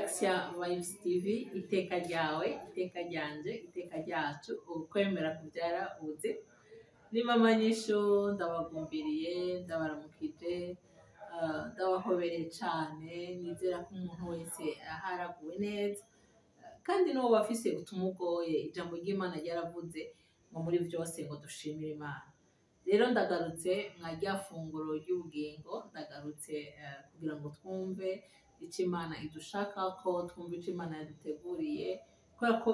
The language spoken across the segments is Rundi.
Axia Vibes TV, iteka ryawe, iteka ryanje, iteka ryacu, ukwemera kubyara ubuze. Ni mama Nyishu, ndabagumbiriye, ndabaramukije, ndabahobereye cyane, nizera ko umuntu wese aharaguwe neza. Kandi n'uwo bafise utumugoye, ijambo ry'Imana ryaravuze ngo muri byose ngo dushimire Imana. Rero ndagarutse mwarya funguro ry'ubugingo, ndagarutse kugira ngo twumve icyo Imana idushaka ko, twumve icyo Imana yaduteguriye, kubera ko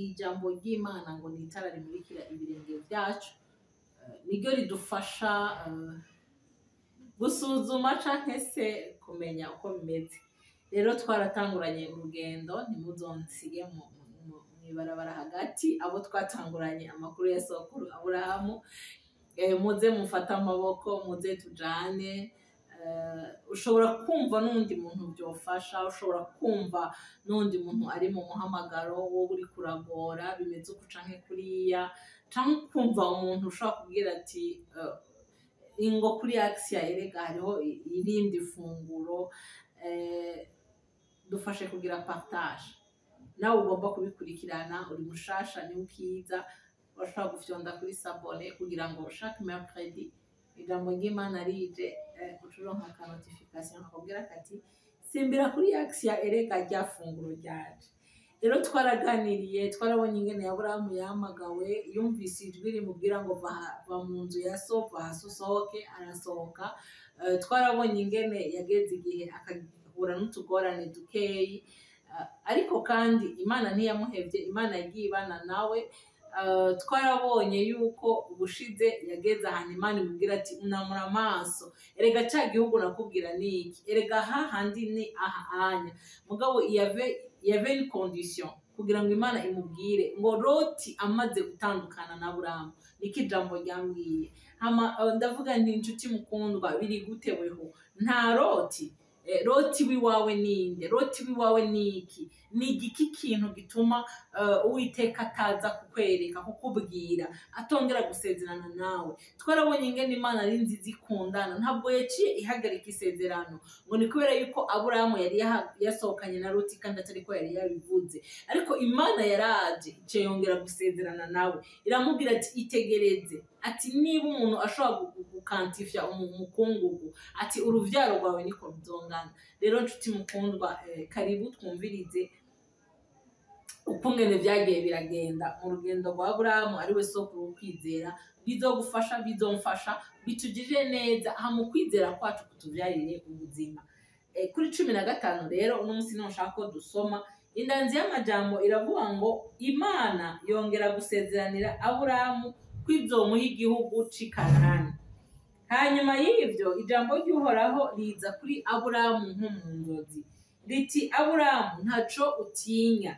ijambo ry'Imana ngo ni itara rimurikira ibirenge byacu, niryo ridufasha gusuzuma canke se kumenya uko bimeze. Rero twaratanguranye urugendo, ntimuzonsige mw'ibarabara hagati, abo twatanguranye amakuru ya sokuru Aburahamu, muze mufate amaboko, muze tujane. Ushobora kumva n'undi muntu byofasha, ushobora kumva n'undi muntu ari mu muhamagaro wo uri kuragora bimeze uko canke kuriya, canke kumva umuntu ushobora kubwira ati ingo kuri Axia erega hariho irindi funguro, dufashe kugira partage. Nawe ugomba kubikurikirana, uri mushasha ni ukiza, urashobora gufyonda kuri sabone kugira ngo chaque mercredi ijambo ry'Imana rije ucuronka aka notification kakubwira kati simbira kuri Axia erega rya funguro ryaje. Rero twaraganiriye, twarabonye ingene Aburahamu yahamagawe, yumvise ijwi rimubwira ngo va mu nzu ya so, va hasi usohoke, arasohoka. Twarabonye ingene yageze igihe akahura n'utugorane dukeyi, ariko kandi Imana ntiyamuhevye, Imana yagiye ibana nawe. Twarabonye yuko ubushize yageze ahantu Imana imubwira ati unamura amaso, erega ca gihugu nakubwira niki, erega hahandi ni ahanya. Mugabo yave une condition kugira ngo Imana imubwire ngo Loti amaze gutandukana na Aburahamu, niki ijambo ryambwiye. Ndavuga nti inshuti mukundwa, biri gute weho? Nta Loti. Loti wiwawe ninde? Loti wiwawe niki? Ni igiki kintu gituma Uwiteka ataza kukwereka, kukubwira, atongera gusezerana nawe? Twarabonye ingene Imana ari nziza ikundana, ntabwo yaciye ihagarika isezerano ngo ni kubera yuko Aburahamu yari yasohokanye na Loti kandi atari ko yari yabivuze. Ariko Imana yaraje ice yongera gusezerana nawe, iramubwira ati itegereze, ati niba umuntu ashobora gukantifya umukungugu, ati uruvyaro rwawe niko ruzongana. Rero nshuti mukundwa, karibu twumvirize ukungene vyagiye biragenda mu rugendo rwa Aburahamu ari we sokuru w'ukwizera. Bizogufasha, bizomfasha, bitugirire neza, mu kwizera kwacu kutuvyarire ubuzima. Kuri 15 rero uno munsi nshaka ko dusoma indanzi y'amajambo, iravuga ngo Imana yongera gusezeranira Aburahamu kwizomuha igihugu c'i Kanani. Hanyuma y'ivyo ijambo ry'Uhoraho riza kuri Aburahamu nko mu nzozi riti, Aburahamu ntaco utinya,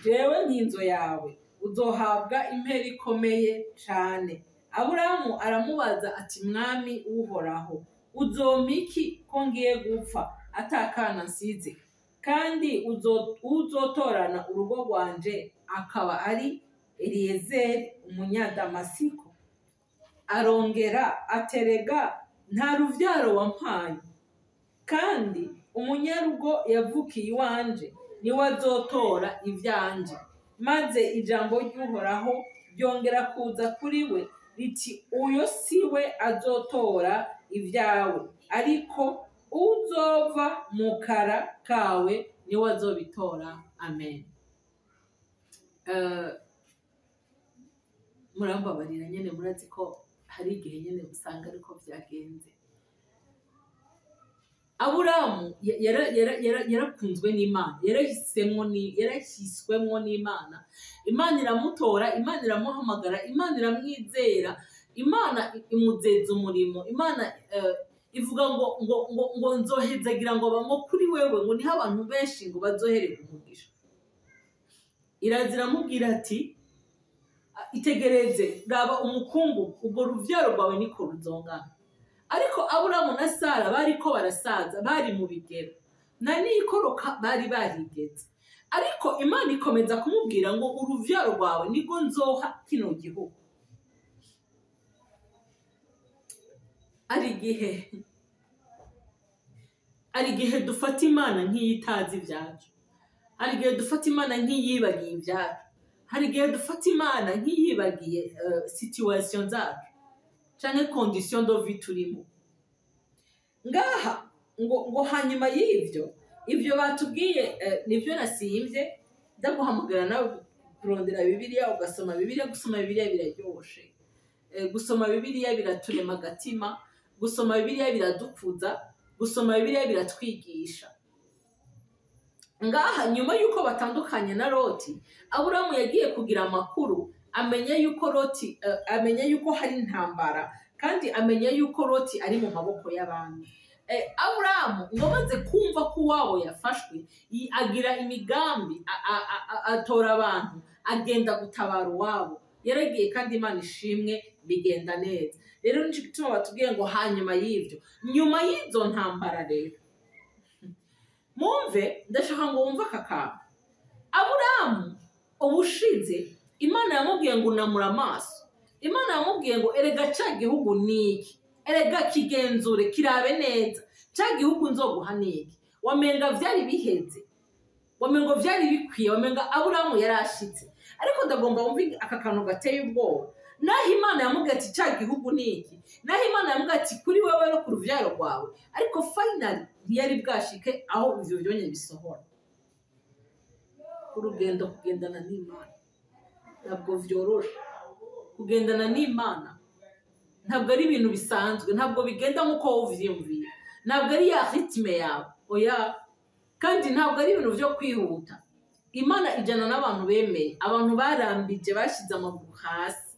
jewe n'inzo yawe uzohabwa impera ikomeye cane. Aburahamu aramubaza ati, mwami w'Uhoraho, uzompa iki ko ngiye gupfa atakana nsize, kandi uzotorana urugo rwanje akaba ari Eliyezeri umunyadamasiko? Arongera aterega nta ruvyaro wampaye, kandi umunyarugo yavukiye iwanje niwe azotora ivyanje. Maze ijambo ry'Uhoraho ryongera kuza kuri we riti, uyo siwe azotora ivyawe, ariko uzova mu kara kawe niwe azobitora. Amen. Murambabarira nyene, murazi ko hari igihe nyene usanga ariko vyagenze. Aburahamu yarakunzwe n'Imana, yarahiswemwo n'Imana. Imana iramutora, Imana iramuhamagara, Imana iramwizera, Imana imuzeza umurimo. Imana ivuga ngo nzohezagira ngo bamwo kuri wewe, ngo niho abantu benshi ngo bazohererwa umugisha. Irazira mubwira ati, itegereze, raba umukungu, ubwo ruvyaro rwawe niko ruzongana. Ariko Aburahamu na Sara bariko barasaza, bari mu bigero, na nikoroka bari barigeze. Ariko Imana ikomeza kumubwira ngo uruvyaro rwawe niko nzoha kino gihugu. Ari hari igihe dufata imana nk'iyitazi ibyacu, hari igihe dufata imana nk'iyibagiye ibyacu, hari igihe dufata imana nk'iyibagiye situation zacu canke condition de vie turimo. Ngaha ngo hanyuma y'ivyo ivyo batubwiye nivyo nasimbye ndaguhamagara nawe kurondera Bibiliya ugasoma Bibiliya. Gusoma Bibiliya biraryoshe, gusoma Bibiliya biraturema agatima, gusoma Bibiliya biradukuza, gusoma Bibiliya biratwigisha. Ngaha nyuma yuko batandukanye na Loti, Aburamu yagiye kugira amakuru, amenya yuko Loti amenya yuko hari intambara, kandi amenya yuko Loti ari mu maboko y'abami. Aburamu ngo maze kumva ko uwabo yafashwe, agira imigambi, atora abantu, agenda gutabara uwabo. Yaragiye kandi Imana ishimwe bigenda neza. Rero nico gituma batubwiye ngo hanyuma y'ivyo, nyuma y'izo ntambara rero mumve, ndashaka ngo wumve aka kantu. Aburamu ubushize Imana yamubwiye ngo unamura amaso, Imana yamubwiye ngo erega ca gihugu niki, erega kigenzure kirabe neza, ca gihugu nzoguha niki. Wamenga vyari biheze, wamengo vyari bikwiye, wamenga Aburamu yarashitse. Ariko ndagomba wumve aka kantu gateye ubwoba. Naho Imana yamubwiye ati ca gihugu niki, naho Imana yamubwiye ati kuri wewe no ku ruvyaro rwawe, ariko finally ntiyari bwashike aho ivyo byonye bisohora. Urugendo kugendana n'Imana ntabwo vyoroshe. Kugendana n'Imana ntabwo ari ibintu bisanzwe, ntabwo bigenda nk'uko uvyiyumviye, ntabwo ari ya ritme yawe, oya. Kandi ntabwo ari ibintu vyo kwihuta. Imana ijana n'abantu bemeye, abantu barambije, bashize amaguru hasi,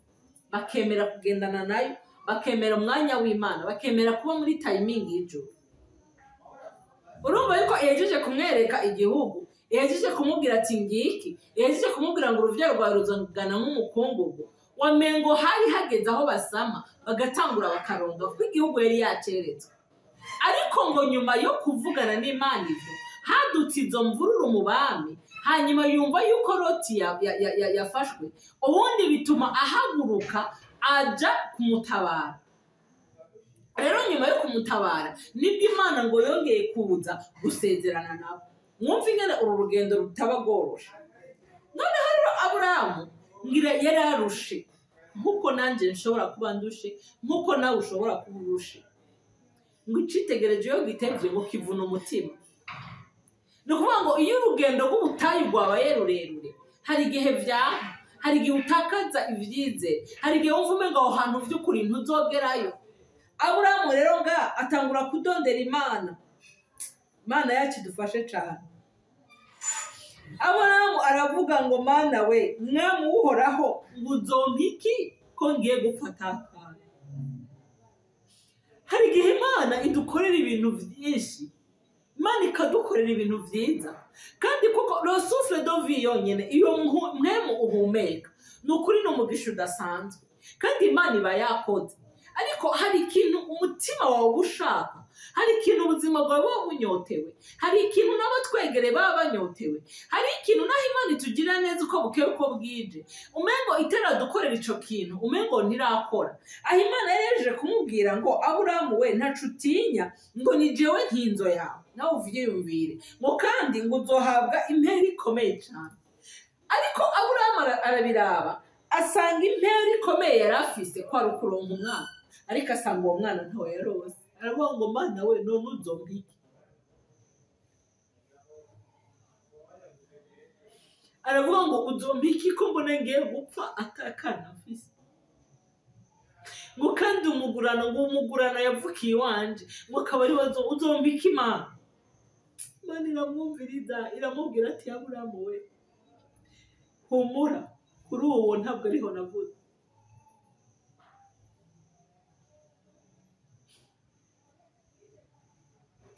bakemera kugendana nayo, bakemera umwanya w'Imana, bakemera kuba muri timing y'ijuru. Urumva yuko yejeje kumwereka igihugu, yejeje kumubwira ati ngiki, yejeje kumubwira ngo uruvyaro rwawe ruzongana nk'umukungugu. Wamengo hari hageze aho basama bagatangura bakaronga kuko igihugu yari yaceretswe. Ariko ngo nyuma yo kuvugana n'Imana ivyo, hadutse izo mvururu mu bami, hanyuma yumva yuko Loti yafashwe, ubundi bituma ahaguruka aja kumutabara. Rero nyuma yo kumutabara nibwo Imana ngo yongeye kuza gusezerana nabo. Mwumva ingene uru rugendo rutabagorosha. Noneho rero Aburamu ngira yararushe, nkuko nanje nshobora kuba ndushe, nkuko nawe ushobora kuba urushe. Ngo icitegereje yo gitevye ngo kivuna umutima. Ni ukuvuga ngo iyo urugendo rw'ubutayu rwabaye rurerure, hari igihe vyaha, hari igihe utakaza ivyize, hari igihe wumva umenga aho hantu vy'ukuri ntuzogerayo. Aburamu rero nga atangura kudondera Imana. Imana yacu idufashe cane. Aburamu aravuga ngo Mana we, Mwami uhoraho, nguzompa iki ko ngiye gufata akana? Hari igihe Imana idukorera ibintu vyinshi, Imana ikadukorera ibintu vyiza, kandi kuko le souffle de vie yonyene iyo mwemu uhumeka nukuri n'umugisha udasanzwe, kandi Imana iba yakoze. Ariko hari ikintu umutima wawe ushaka, hari ikintu ubuzima bwawe buba bunyotewe, hari ikintu nabo twegereye baba banyotewe, hari ikintu naho Imana itugira neza uko bukeye uko bwije, umengo itaradukorera ico kintu, umengo ntirakora. Aho Imana yarejeje kumubwira ngo Aburamu we, ntaco utinya, ngo ni jewe nkinzo yawe, nawe uvyiyumvire, ngo kandi ngo uzohabwa impera ikomeye cane. Ariko Aburamu arabiraba, asanga impera ikomeye yari afise ko ari ukuronka umwana, ariko asanga uwo mwana ntawe yarose. Aravuga ngo Mana we, none uzompa iki? Aravuga ngo uzompa iki ko mbona ngiye gupfa atakana afise? Ngo kandi umugurano yavukiye iwanje, ngo akaba ari uzompa iki Mana? Imana iramwumviriza, iramubwira ati Aburamu we, humura, kuri uwo ntabwo ariho navuze.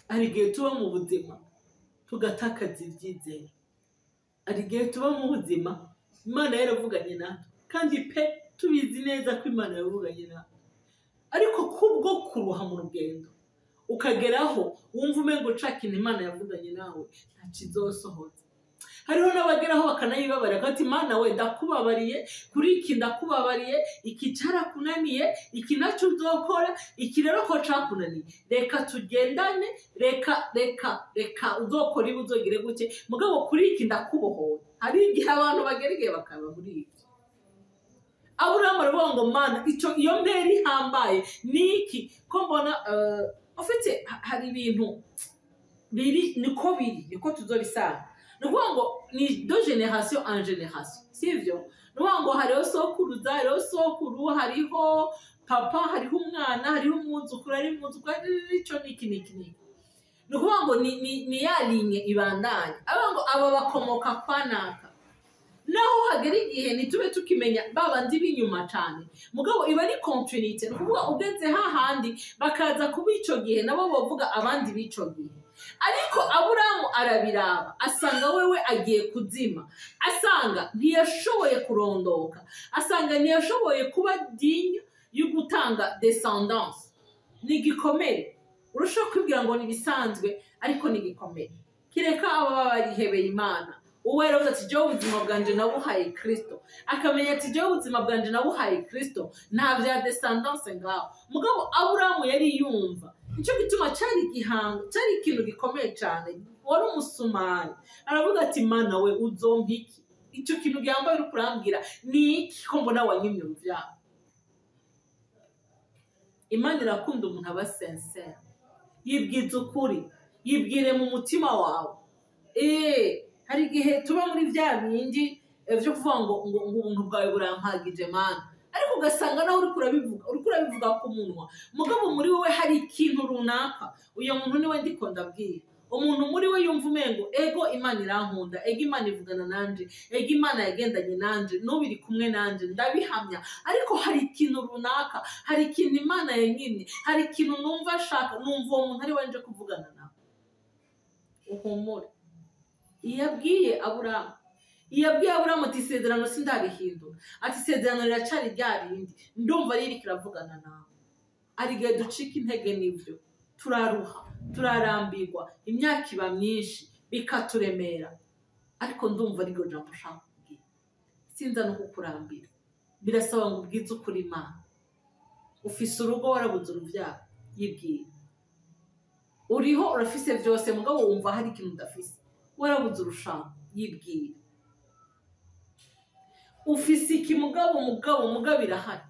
Hari igihe tuba mu buzima tugatakaza ibyizere, hari igihe tuba mu buzima Imana yaravuganye natwe, kandi pe tubizi neza ko Imana yavuganye natwe, ariko kubwo kuruha mu rugendo ukageraho wumva umengo cakina Imana yavuganye nawe ntakizosohoza. hariho n'abageraho bakanayibabarira ati Mana we ndakubabariye kuri iki, ndakubabariye iki cyarakunaniye, iki nacyo uzokora, iki rero ko cakunaniye, reka tugendane, reka uzokora ibi uzogire gute, mugabo kuri iki ndakubohoye. Hari igihe abantu bagera igihe bakaba muri ibyo. Aburahamu aravuga ngo Mana iyo mbere ihambaye niki ko mbona ufite hari ibintu biri niko tuzobisanga. Nukuvuga ngo ni de generation en generation, sivyo? Nukuvuga ngo hariho sokuruza, hariho sokuru, hariho papa, hariho umwana, hariho umwuzukuru, hariho umwuzukuru, icyo niki. Nukuvuga ngo ni ya linye ibandanya. Avuga ngo aba bakomoka kwa naka. Naho hagera igihe ntitube tukimenya babandi b'inyuma cyane, mugabo iba ari continuité. Nukuvuga ugeze hahandi bakaza kuba ico gihe nabo bavuga abandi b'ico gihe. Ariko Aburahamu arabiraba asanga wewe agiye kuzima, asanga ntiyashoboye kurondoka, asanga ntiyashoboye kuba digne yo gutanga descendance. Ni gikomere, urushaho kwibwira ngo ni bisanzwe, ariko ni gikomere. Kireka aba barihebeye Imana. Uwe rero ati jewe ubuzima bwanje nabuhaye Kristo, akamenya ati jewe ubuzima bwanje nabuhaye Kristo, nta vya descendance ngaho. Mugabo Aburahamu yari yumva icyo gituma cyari ikintu gikomeye cyane, wari umusumari. Aravuga ati Mana we uzompiki, icyo kintu gyambaye uri kurambwira ni iki ko mbona wanyimye uruvyaro. Imana irakunda umuntu aba sincere, yibwiza ukuri, yibwire mu mutima wawe. Hari igihe tuba muri bya bindi byo kuvuga ngo ubuntu bwawe burampagije Mana, ariko ugasanga nawe uri kurabivuga ku munwa, mugabo muri wowe hari ikintu runaka. Uyo muntu niwe ndiko ndabwira. Umuntu muri we yumva umengo ego Imana irankunda, ego Imana ivugana nanje, ego Imana yagendanye nanje, n'ubiri kumwe nanje ndabihamya, ariko hari ikintu runaka, hari ikintu Imana yanyimye, hari ikintu numva ashaka, numva uwo muntu ari wanje kuvugana nawe. Uhumure. Iyabwiye Aburahamu ati isezerano sindarihindura, ati isezerano riracari rya rindi, ndumva riri kiravugana nawe. Ari igihe ducika intege n'ivyo, turaruha, turarambirwa, imyaka iba myinshi bikaturemera, ariko ndumva ari ryo jambo ushaka kubwira. Sinza no kukurambira, birasaba ngo ubwize ukuri Imana. Ufise urugo warabuze uruvyaro, yibwira. Uriho urafise vyose, mugabo wumva hari ikintu udafise, warabuze urushaka, yibwira. Ufise iki mugabo irahari.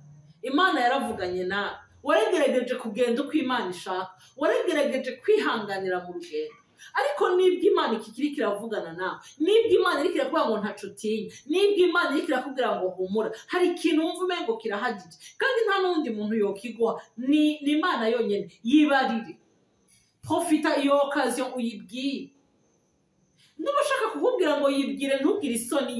Imana yaravuganye nawe, waragerageje kugenda uko Imana ishaka, waragerageje kwihanganira mu rugendo, ariko nibwo Imana ikikiri kiravugana nawe, nibwo Imana iri kirakubwira ngo ntaco utinya, nibwo Imana iri kirakubwira ngo humura, hari ikintu wumva umengo kirahagije, kandi nta n'undi muntu yokiguha, ni Imana yonyene. Yibarire, profita iyo occasion uyibwire. Nuba ushaka kukubwira ngo yibwire, ntugire isoni,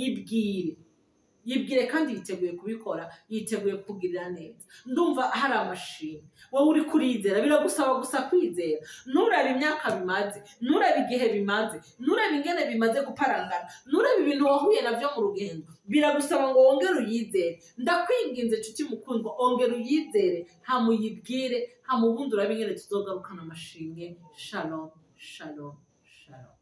yibwire kandi yiteguye kubikora, yiteguye kukugirira neza. Ndumva hari amashimwe wowe uri kurizera, biragusaba gusa kwizera. Nurabe imyaka bimaze, nurabe igihe bimaze, nurabe ingene bimaze guparangana, nurabe ibintu wahuye navyo mu rugendo, biragusaba ngo wongere uyizere. Ndakwinginze nshuti mukundwa, ongera uyizere, hamuyibwire, hamubundi urabe ingene tuzogarukana amashimwe. Shalom, shalom, shalom.